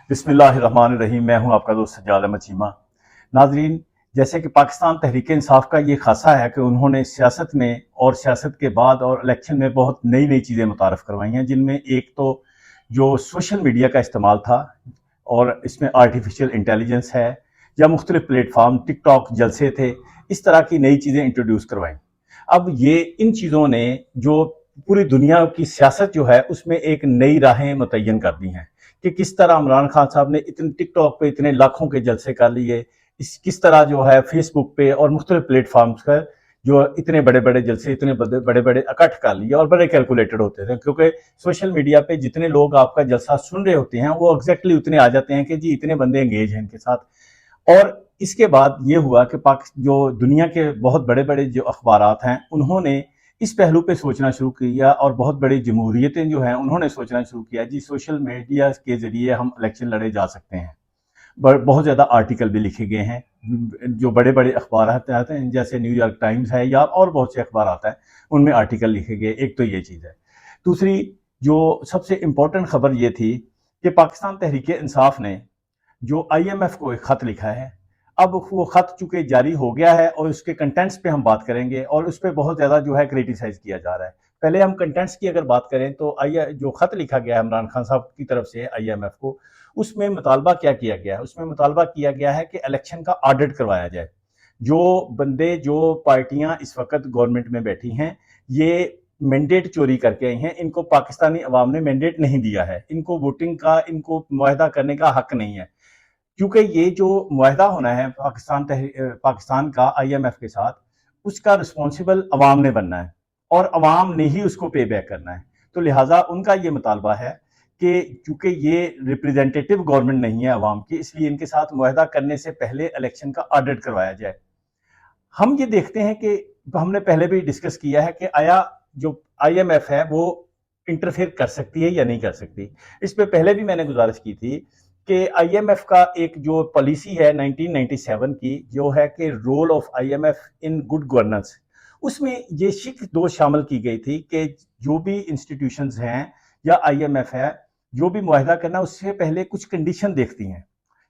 بسم اللہ الرحمن الرحیم. میں ہوں آپ کا دوست سجاد احمد چیمہ. ناظرین، جیسے کہ پاکستان تحریک انصاف کا یہ خاصہ ہے کہ انہوں نے سیاست میں اور سیاست کے بعد اور الیکشن میں بہت نئی نئی چیزیں متعارف کروائی ہیں، جن میں ایک تو جو سوشل میڈیا کا استعمال تھا اور اس میں آرٹیفیشل انٹیلیجنس ہے، یا مختلف پلیٹ فارم ٹک ٹاک جلسے تھے، اس طرح کی نئی چیزیں انٹروڈیوس کروائیں. اب یہ ان چیزوں نے جو پوری دنیا کی سیاست جو ہے اس میں ایک نئی راہیں متعین کر دی ہیں کہ کس طرح عمران خان صاحب نے اتنے ٹک ٹاک پہ اتنے لاکھوں کے جلسے کر لیے، کس طرح جو ہے فیس بک پہ اور مختلف پلیٹ فارمز پر جو اتنے بڑے بڑے جلسے اتنے بڑے بڑے اکٹھ کر لیے اور بڑے کیلکولیٹڈ ہوتے تھے، کیونکہ سوشل میڈیا پہ جتنے لوگ آپ کا جلسہ سن رہے ہوتے ہیں وہ ایگزیکٹلی اتنے آ جاتے ہیں کہ جی اتنے بندے انگیج ہیں ان کے ساتھ. اور اس کے بعد یہ ہوا کہ جو دنیا کے بہت بڑے بڑے جو اخبارات ہیں انہوں نے اس پہلو پہ سوچنا شروع کیا، اور بہت بڑی جمہوریتیں جو ہیں انہوں نے سوچنا شروع کیا جی سوشل میڈیا کے ذریعے ہم الیکشن لڑے جا سکتے ہیں. بہت زیادہ آرٹیکل بھی لکھے گئے ہیں، جو بڑے بڑے اخبارات آتے ہیں جیسے نیو یارک ٹائمز ہے یا اور بہت سے اخبارات ہیں ان میں آرٹیکل لکھے گئے. ایک تو یہ چیز ہے. دوسری جو سب سے امپورٹنٹ خبر یہ تھی کہ پاکستان تحریک انصاف نے جو آئی ایم ایف کو ایک خط لکھا ہے. اب وہ خط چونکہ جاری ہو گیا ہے اور اس کے کنٹینٹس پہ ہم بات کریں گے، اور اس پہ بہت زیادہ جو ہے کریٹیسائز کیا جا رہا ہے. پہلے ہم کنٹینٹس کی اگر بات کریں تو جو خط لکھا گیا ہے عمران خان صاحب کی طرف سے آئی ایم ایف کو، اس میں مطالبہ کیا کیا گیا ہے؟ اس میں مطالبہ کیا گیا ہے کہ الیکشن کا آڈٹ کروایا جائے. جو بندے جو پارٹیاں اس وقت گورنمنٹ میں بیٹھی ہیں یہ مینڈیٹ چوری کر کے آئی ہیں، ان کو پاکستانی عوام نے مینڈیٹ نہیں دیا ہے، ان کو ووٹنگ کا ان کو معاہدہ کرنے کا حق نہیں ہے، کیونکہ یہ جو معاہدہ ہونا ہے پاکستان کا آئی ایم ایف کے ساتھ، اس کا رسپانسبل عوام نے بننا ہے اور عوام نے ہی اس کو پے بیک کرنا ہے. تو لہٰذا ان کا یہ مطالبہ ہے کہ چونکہ یہ ریپریزنٹیٹیو گورنمنٹ نہیں ہے عوام کی، اس لیے ان کے ساتھ معاہدہ کرنے سے پہلے الیکشن کا آڈٹ کروایا جائے. ہم یہ دیکھتے ہیں کہ ہم نے پہلے بھی ڈسکس کیا ہے کہ آیا جو آئی ایم ایف ہے وہ انٹرفیئر کر سکتی ہے یا نہیں کر سکتی. اس پہ پہلے بھی میں نے گزارش کی تھی کہ آئی ایم ایف کا ایک جو پالیسی ہے 1997 کی جو ہے کہ role of I M F in good governance, اس میں یہ شک دو شامل کی گئی تھی کہ جو بھی انسٹیٹیوشنز ہیں یا آئی ایم ایف ہے جو بھی معاہدہ کرنا اس سے پہلے کچھ کنڈیشن دیکھتی ہیں،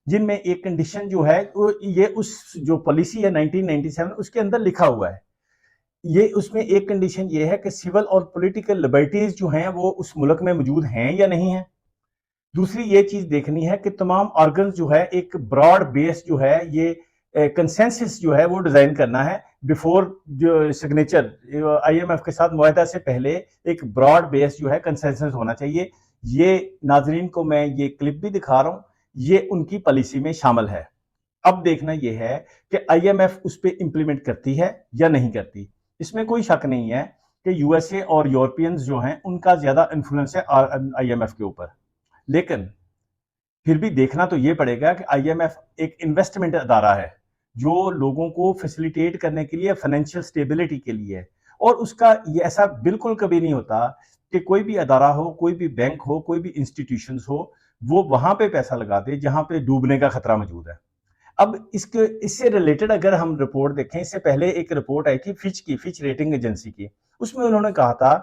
جن میں ایک کنڈیشن جو ہے یہ اس جو پالیسی ہے 1997 اس کے اندر لکھا ہوا ہے. یہ اس میں ایک کنڈیشن یہ ہے کہ سول اور پولیٹیکل لبرٹیز جو ہیں وہ اس ملک میں موجود ہیں یا نہیں ہیں. دوسری یہ چیز دیکھنی ہے کہ تمام آرگنز جو ہے ایک براڈ بیس جو ہے یہ کنسنسس جو ہے وہ ڈیزائن کرنا ہے بیفور جو سگنیچر آئی ایم ایف کے ساتھ معاہدہ سے پہلے ایک براڈ بیس جو ہے کنسنسس ہونا چاہیے. یہ ناظرین کو میں یہ کلپ بھی دکھا رہا ہوں، یہ ان کی پالیسی میں شامل ہے. اب دیکھنا یہ ہے کہ آئی ایم ایف اس پہ امپلیمنٹ کرتی ہے یا نہیں کرتی. اس میں کوئی شک نہیں ہے کہ یو ایس اے اور یورپینز جو ہیں ان کا زیادہ انفلوئنس ہے آئی ایم ایف کے اوپر، لیکن پھر بھی دیکھنا تو یہ پڑے گا کہ آئی ایم ایف ایک انویسٹمنٹ ادارہ ہے جو لوگوں کو فیسیلیٹیٹ کرنے کے لیے فائنینشیل سٹیبلٹی کے لیے، اور اس کا یہ ایسا بالکل کبھی نہیں ہوتا کہ کوئی بھی ادارہ ہو، کوئی بھی بینک ہو، کوئی بھی انسٹیٹیوشنز ہو وہ وہاں پہ پیسہ لگا دے جہاں پہ ڈوبنے کا خطرہ موجود ہے. اب اس سے ریلیٹڈ اگر ہم رپورٹ دیکھیں، اس سے پہلے ایک رپورٹ آئی تھی فچ ریٹنگ ایجنسی کی، اس میں انہوں نے کہا تھا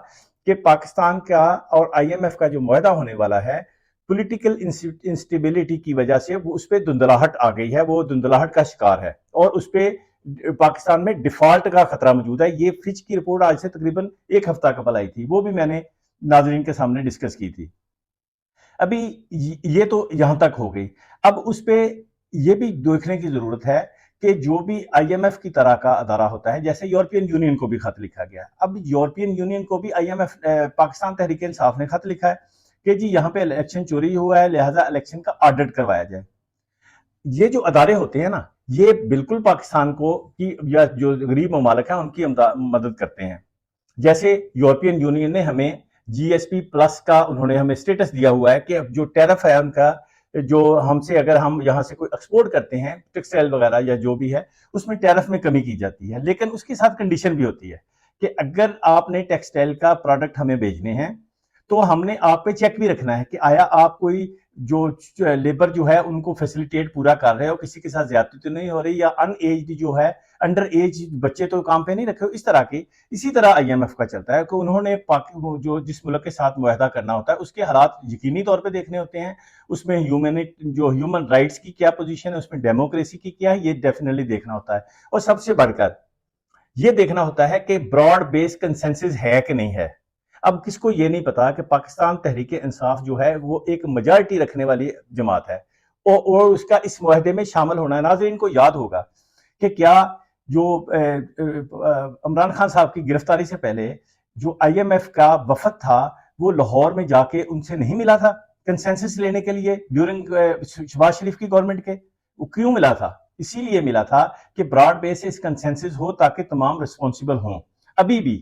کہ پاکستان کا اور آئی ایم ایف کا جو معاہدہ ہونے والا ہے پولیٹیکل انسٹیبلٹی کی وجہ سے وہ اس پہ دھندلاہٹ آ گئی ہے، وہ دھندلاہٹ کا شکار ہے اور اس پہ پاکستان میں ڈیفالٹ کا خطرہ موجود ہے. یہ فچ کی رپورٹ آج سے تقریباً ایک ہفتہ قبل آئی تھی، وہ بھی میں نے ناظرین کے سامنے ڈسکس کی تھی. ابھی یہ تو یہاں تک ہو گئی. اب اس پہ یہ بھی دیکھنے کی ضرورت ہے کہ جو بھی آئی ایم ایف کی طرح کا ادارہ ہوتا ہے، جیسے یورپین یونین کو بھی خط لکھا گیا، اب یورپین یونین کو بھی آئی ایم ایف پاکستان تحریک انصاف نے خط لکھا ہے کہ جی یہاں پہ الیکشن چوری ہوا ہے لہٰذا الیکشن کا آڈٹ کروایا جائے. یہ جو ادارے ہوتے ہیں نا یہ بالکل پاکستان کو یا جو غریب ممالک ہیں ان کی مدد کرتے ہیں. جیسے یورپین یونین نے ہمیں جی ایس پی پلس کا انہوں نے ہمیں سٹیٹس دیا ہوا ہے کہ جو ٹیرف ہے ان کا جو ہم سے اگر ہم یہاں سے کوئی ایکسپورٹ کرتے ہیں ٹیکسٹائل وغیرہ یا جو بھی ہے اس میں ٹیرف میں کمی کی جاتی ہے، لیکن اس کے ساتھ کنڈیشن بھی ہوتی ہے کہ اگر آپ نے ٹیکسٹائل کا پروڈکٹ ہمیں بھیجنے ہیں تو ہم نے آپ پہ چیک بھی رکھنا ہے کہ آیا آپ کوئی جو لیبر جو ہے ان کو فیسیلیٹیٹ پورا کر رہے ہو، کسی کے ساتھ زیادتی تو نہیں ہو رہی، یا ان ایجڈ جو ہے انڈر ایج بچے تو کام پہ نہیں رکھے، اس طرح کی اسی طرح IMF کا چلتا ہے کہ انہوں نے جو جس ملک کے ساتھ معاہدہ کرنا ہوتا ہے اس کے حالات یقینی طور پہ دیکھنے ہوتے ہیں، اس میں ہیومن رائٹس کی کیا پوزیشن ہے، اس میں ڈیموکریسی کی کیا ہے، یہ ڈیفینیٹلی دیکھنا ہوتا ہے، اور سب سے بڑھ کر یہ دیکھنا ہوتا ہے کہ براڈ بیس کنسنسس ہے کہ نہیں ہے۔ اب کس کو یہ نہیں پتا کہ پاکستان تحریک انصاف جو ہے وہ ایک میجارٹی رکھنے والی جماعت ہے، اور اس کا اس معاہدے میں شامل ہونا ہے۔ ناظرین کو یاد ہوگا کہ کیا جو عمران خان صاحب کی گرفتاری سے پہلے جو IMF کا وفد تھا وہ لاہور میں جا کے ان سے نہیں ملا تھا کنسنسس لینے کے لیے ڈیورنگ شہباز شریف کی گورنمنٹ کے؟ وہ کیوں ملا تھا؟ اسی لیے ملا تھا کہ براڈ بیس کنسنسس ہو تاکہ تمام رسپانسیبل ہوں۔ ابھی بھی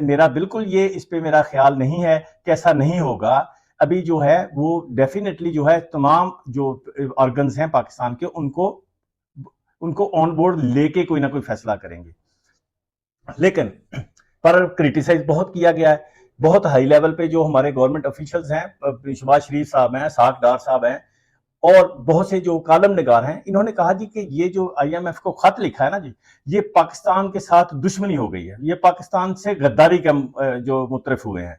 میرا بالکل یہ اس پہ میرا خیال نہیں ہے کہ ایسا نہیں ہوگا، ابھی جو ہے وہ ڈیفینیٹلی جو ہے تمام جو آرگنز ہیں پاکستان کے ان کو آن بورڈ لے کے کوئی نہ کوئی فیصلہ کریں گے۔ لیکن پر کریٹیسائز بہت کیا گیا ہے، بہت ہائی لیول پہ جو ہمارے گورنمنٹ آفیشلز ہیں، شہباز شریف صاحب ہیں، ساکھ ڈار صاحب ہیں، اور بہت سے جو کالم نگار ہیں، انہوں نے کہا جی کہ یہ جو IMF کو خط لکھا ہے نا جی، یہ پاکستان کے ساتھ دشمنی ہو گئی ہے، یہ پاکستان سے غداری کا جو مترف ہوئے ہیں۔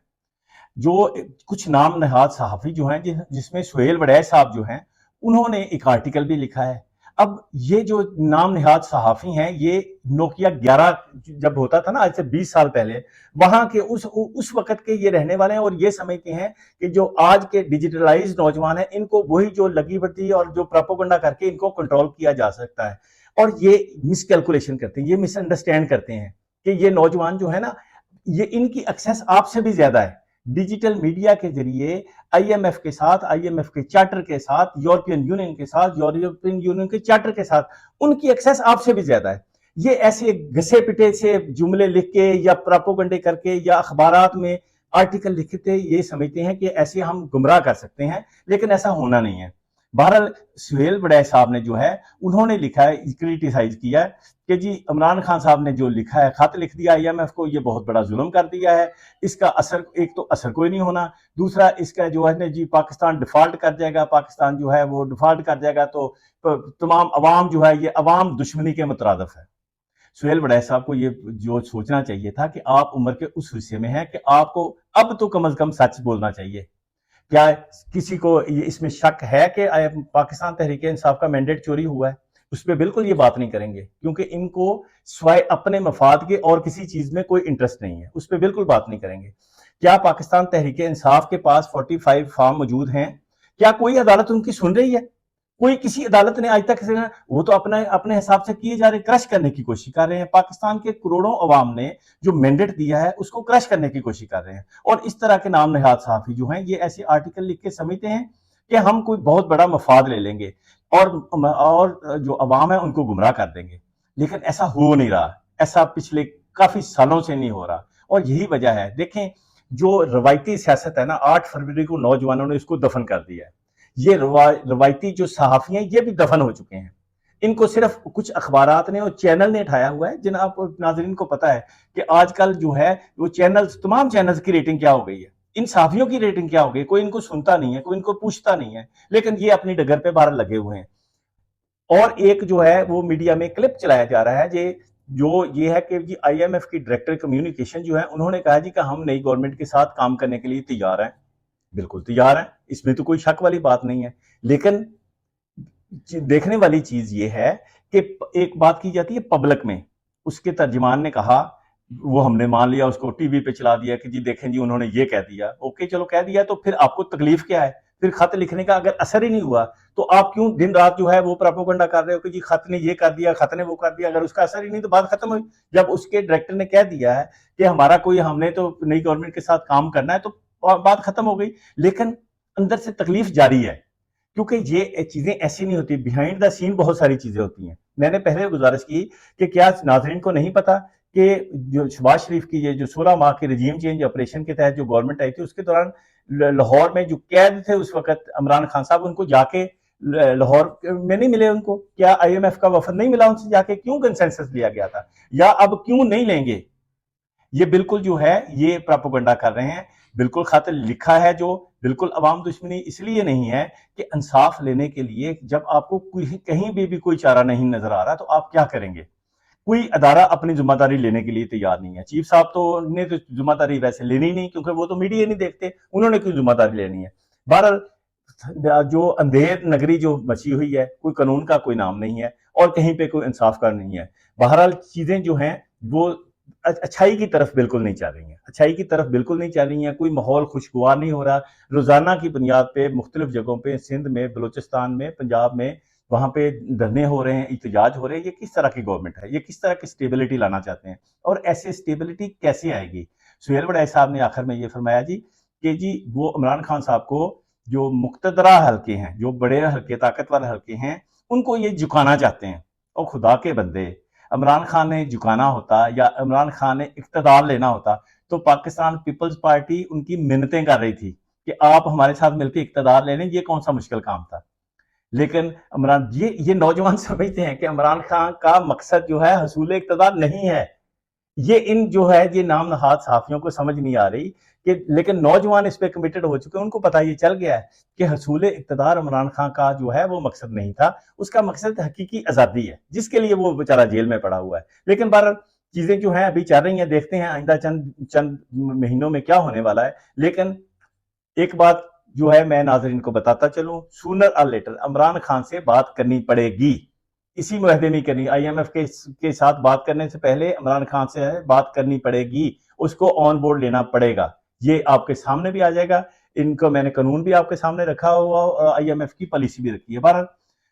جو کچھ نام نہاد صحافی جو ہیں جس میں سہیل وڑیچ صاحب جو ہیں، انہوں نے ایک آرٹیکل بھی لکھا ہے۔ اب یہ جو نام نہاد صحافی ہیں، یہ نوکیا 11 جب ہوتا تھا نا آج سے 20 سال پہلے، وہاں کے اس وقت کے یہ رہنے والے ہیں، اور یہ سمجھتے ہیں کہ جو آج کے ڈیجیٹلائز نوجوان ہیں ان کو وہی جو لگی بڑتی اور جو پروپیگنڈا کر کے ان کو کنٹرول کیا جا سکتا ہے، اور یہ مس کیلکولیشن کرتے ہیں، یہ مس انڈرسٹینڈ کرتے ہیں کہ یہ نوجوان جو ہے نا، یہ ان کی ایکسیس آپ سے بھی زیادہ ہے۔ ڈیجیٹل میڈیا کے ذریعے IMF کے ساتھ، IMF کے چارٹر کے ساتھ، یورپین یونین کے ساتھ، یورپین یونین کے چارٹر کے ساتھ ان کی ایکسیس آپ سے بھی زیادہ ہے۔ یہ ایسے گھسے پٹے سے جملے لکھ کے یا پروپیگنڈے کر کے یا اخبارات میں آرٹیکل لکھتے یہ سمجھتے ہیں کہ ایسے ہم گمراہ کر سکتے ہیں، لیکن ایسا ہونا نہیں ہے۔ بہرحال سہیل وڑیچ صاحب نے جو ہے انہوں نے لکھا ہے، کریٹیسائز کیا ہے کہ جی عمران خان صاحب نے جو لکھا ہے، خط لکھ دیا IMF کو، یہ بہت بڑا ظلم کر دیا ہے، اس کا اثر ایک تو اثر کوئی نہیں ہونا، دوسرا اس کا جو ہے جی پاکستان ڈیفالٹ کر جائے گا، پاکستان جو ہے وہ ڈیفالٹ کر جائے گا تو تمام عوام جو ہے یہ عوام دشمنی کے مترادف ہے۔ سہیل وڑیچ صاحب کو یہ جو سوچنا چاہیے تھا کہ آپ عمر کے اس حصے میں ہیں کہ آپ کو اب تو کم از کم سچ بولنا چاہیے۔ کیا کسی کو اس میں شک ہے کہ پاکستان تحریک انصاف کا مینڈیٹ چوری ہوا ہے؟ اس پہ بالکل یہ بات نہیں کریں گے، کیونکہ ان کو سوائے اپنے مفاد کے اور کسی چیز میں کوئی انٹرسٹ نہیں ہے، اس پہ بالکل بات نہیں کریں گے۔ کیا پاکستان تحریک انصاف کے پاس 45 فارم موجود ہیں؟ کیا کوئی عدالت ان کی سن رہی ہے؟ کوئی کسی عدالت نے آج تک، وہ تو اپنے حساب سے کیے جا رہے، کرش کرنے کی کوشش کر رہے ہیں۔ پاکستان کے کروڑوں عوام نے جو مینڈیٹ دیا ہے اس کو کرش کرنے کی کوشش کر رہے ہیں، اور اس طرح کے نام نہاد صحافی جو ہیں یہ ایسے آرٹیکل لکھ کے سمجھتے ہیں کہ ہم کوئی بہت بڑا مفاد لے لیں گے اور جو عوام ہے ان کو گمراہ کر دیں گے، لیکن ایسا ہو نہیں رہا، ایسا پچھلے کافی سالوں سے نہیں ہو رہا، اور یہی وجہ ہے۔ دیکھیں جو روایتی سیاست ہے نا، 8 فروری کو نوجوانوں نے اس کو دفن کر دیا ہے۔ یہ روایتی جو صحافی ہیں یہ بھی دفن ہو چکے ہیں، ان کو صرف کچھ اخبارات نے اور چینل نے اٹھایا ہوا ہے۔ جناب ناظرین کو پتا ہے کہ آج کل جو ہے وہ تمام چینلز کی ریٹنگ کیا ہو گئی ہے، ان صحافیوں کی ریٹنگ کیا ہو گئی، کوئی ان کو سنتا نہیں ہے، کوئی ان کو پوچھتا نہیں ہے، لیکن یہ اپنی ڈگر پہ باہر لگے ہوئے ہیں۔ اور ایک جو ہے وہ میڈیا میں کلپ چلایا جا رہا ہے جو یہ ہے کہ جی IMF کی ڈائریکٹر کمیونیکیشن جو ہے انہوں نے کہا جی کہ ہم نئی گورنمنٹ کے ساتھ کام کرنے کے لیے تیار ہیں۔ بالکل تیار ہیں، اس میں تو کوئی شک والی بات نہیں ہے، لیکن دیکھنے والی چیز یہ ہے کہ ایک بات کی جاتی ہے پبلک میں، اس کے ترجمان نے کہا، وہ ہم نے مان لیا، اس کو ٹی وی پہ چلا دیا کہ جی دیکھیں جی انہوں نے یہ کہہ دیا، اوکے چلو کہہ دیا، تو پھر آپ کو تکلیف کیا ہے؟ پھر خط لکھنے کا اگر اثر ہی نہیں ہوا تو آپ کیوں دن رات جو ہے وہ پروپیگنڈا کر رہے ہو کہ جی خط نے یہ کر دیا، خط نے وہ کر دیا؟ اگر اس کا اثر ہی نہیں تو بات ختم ہوئی۔ جب اس کے ڈائریکٹر نے کہہ دیا ہے کہ ہم نے تو نئی گورنمنٹ کے ساتھ کام کرنا ہے تو بات ختم ہو گئی، لیکن اندر سے تکلیف جاری ہے، کیونکہ یہ چیزیں ایسی نہیں ہوتی، بیہائنڈ دا سین بہت ساری چیزیں ہوتی ہیں۔ میں نے پہلے گزارش کی کہ کیا ناظرین کو نہیں پتا کہ جو شہباز شریف کی یہ جو 16 ماہ کے رجیم چینج آپریشن کے تحت جو گورنمنٹ آئی تھی، اس کے دوران لاہور میں جو قید تھے اس وقت عمران خان صاحب، ان کو جا کے لاہور میں نہیں ملے، ان کو کیا IMF کا وفد نہیں ملا ان سے جا کے؟ کیوں کنسنسس لیا گیا تھا، یا اب کیوں نہیں لیں گے؟ یہ بالکل جو ہے یہ پروپیگنڈا کر رہے ہیں۔ بالکل خط لکھا ہے جو بالکل عوام دشمنی اس لیے نہیں ہے کہ انصاف لینے کے لیے جب آپ کو کہیں بھی کوئی چارہ نہیں نظر آ رہا تو آپ کیا کریں گے؟ کوئی ادارہ اپنی ذمہ داری لینے کے لیے تیار نہیں ہے. چیف صاحب تو نے تو ذمہ داری ویسے لینی نہیں، کیونکہ وہ تو میڈیا نہیں دیکھتے، انہوں نے کوئی ذمہ داری لینی ہے. بہرحال جو اندھیر نگری جو مچی ہوئی ہے، کوئی قانون کا کوئی نام نہیں ہے اور کہیں پہ کوئی انصاف کا نہیں ہے. بہرحال چیزیں جو ہیں وہ اچھائی کی طرف بالکل نہیں چل رہی ہیں، اچھائی کی طرف بالکل نہیں چل رہی ہیں. کوئی ماحول خوشگوار نہیں ہو رہا. روزانہ کی بنیاد پہ مختلف جگہوں پہ، سندھ میں، بلوچستان میں، پنجاب میں، وہاں پہ دھرنے ہو رہے ہیں، احتجاج ہو رہے ہیں. یہ کس طرح کی گورنمنٹ ہے؟ یہ کس طرح کی سٹیبلٹی لانا چاہتے ہیں؟ اور ایسے سٹیبلٹی کیسے آئے گی؟ سہیل وڑائی صاحب نے آخر میں یہ فرمایا جی کہ جی وہ عمران خان صاحب کو جو مقتدرہ حلقے ہیں، جو بڑے حلقے، طاقتور حلقے ہیں، ان کو یہ جھکانا چاہتے ہیں. اور خدا کے بندے، عمران خان نے جھکانا ہوتا یا عمران خان نے اقتدار لینا ہوتا تو پاکستان پیپلز پارٹی ان کی منتیں کر رہی تھی کہ آپ ہمارے ساتھ مل کے اقتدار لے لیں. یہ کون سا مشکل کام تھا؟ لیکن عمران یہ نوجوان سمجھتے ہیں کہ عمران خان کا مقصد جو ہے حصول اقتدار نہیں ہے. یہ ان جو ہے یہ نام نہاد صحافیوں کو سمجھ نہیں آ رہی کہ لیکن نوجوان اس پہ کمیٹڈ ہو چکے ہیں. ان کو پتہ یہ چل گیا ہے کہ حصول اقتدار عمران خان کا جو ہے وہ مقصد نہیں تھا. اس کا مقصد حقیقی آزادی ہے، جس کے لیے وہ بیچارہ جیل میں پڑا ہوا ہے. لیکن بہرحال چیزیں جو ہیں ابھی چل رہی ہیں، دیکھتے ہیں آئندہ چند مہینوں میں کیا ہونے والا ہے. لیکن ایک بات جو ہے میں ناظرین کو بتاتا چلوں، سونر اور لیٹر عمران خان سے بات کرنی پڑے گی. اسی معاہدے میں کرنی، آئی ایم ایف کے ساتھ بات کرنے سے پہلے عمران خان سے بات کرنی پڑے گی. اس کو آن بورڈ لینا پڑے گا. یہ آپ کے سامنے بھی آ جائے گا. ان کو میں نے قانون بھی آپ کے سامنے رکھا ہوا اور آئی ایم ایف کی پالیسی بھی رکھی ہے. بہرحال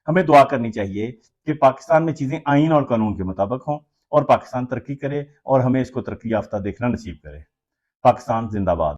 ہمیں دعا کرنی چاہیے کہ پاکستان میں چیزیں آئین اور قانون کے مطابق ہوں اور پاکستان ترقی کرے اور ہمیں اس کو ترقی یافتہ دیکھنا نصیب کرے. پاکستان زندہ باد.